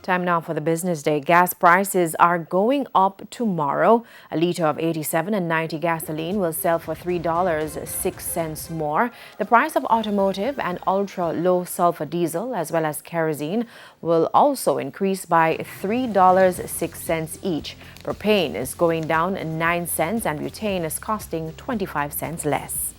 Time now for the business day. Gas prices are going up tomorrow. A liter of 87 and 90 gasoline will sell for $3.06 more. The price of automotive and ultra-low sulfur diesel as well as kerosene will also increase by $3.06 each. Propane is going down 9 cents and butane is costing 25 cents less.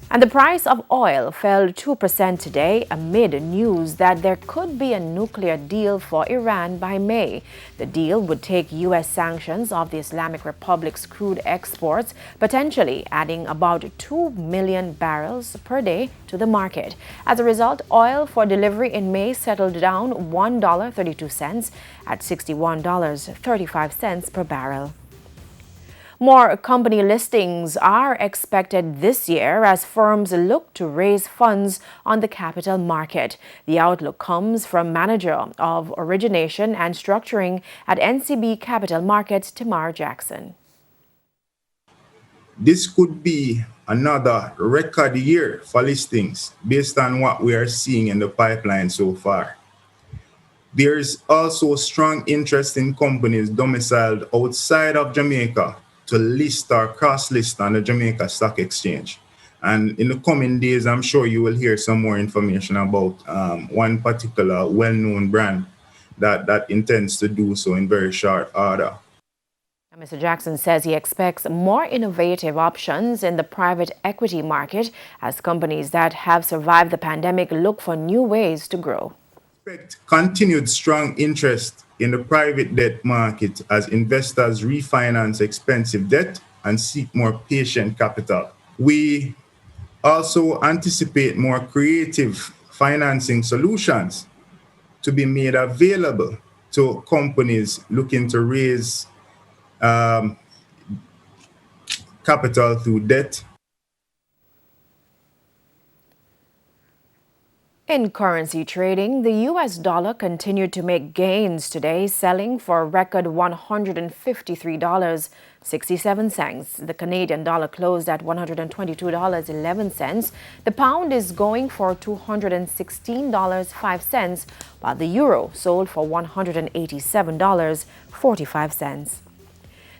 And the price of oil fell 2% today amid news that there could be a nuclear deal for Iran by May. The deal would take U.S. sanctions off the Islamic Republic's crude exports, potentially adding about 2 million barrels per day to the market. As a result, oil for delivery in May settled down $1.32 at $61.35 per barrel. More company listings are expected this year as firms look to raise funds on the capital market. The outlook comes from Manager of Origination and Structuring at NCB Capital Markets, Tamar Jackson. This could be another record year for listings based on what we are seeing in the pipeline so far. There's also strong interest in companies domiciled outside of Jamaica to list or cross-list on the Jamaica Stock Exchange. And in the coming days, I'm sure you will hear some more information about one particular well-known brand that intends to do so in very short order. Mr. Jackson says he expects more innovative options in the private equity market as companies that have survived the pandemic look for new ways to grow. Expect continued strong interest in the private debt market as investors refinance expensive debt and seek more patient capital. We also anticipate more creative financing solutions to be made available to companies looking to raise capital through debt. In currency trading, the U.S. dollar continued to make gains today, selling for a record $153.67. The Canadian dollar closed at $122.11. The pound is going for $216.05, while the euro sold for $187.45.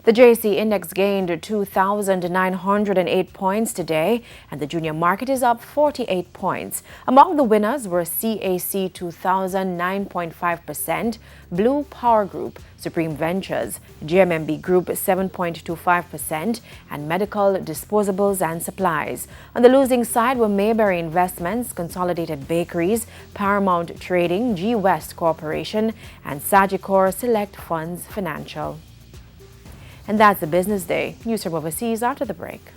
The JC Index gained 2,908 points today, and the junior market is up 48 points. Among the winners were CAC 2000 9.5%, Blue Power Group, Supreme Ventures, GMMB Group 7.25%, and Medical Disposables and Supplies. On the losing side were Mayberry Investments, Consolidated Bakeries, Paramount Trading, G West Corporation, and Sagicor Select Funds Financial. And that's the business day. News from overseas after the break.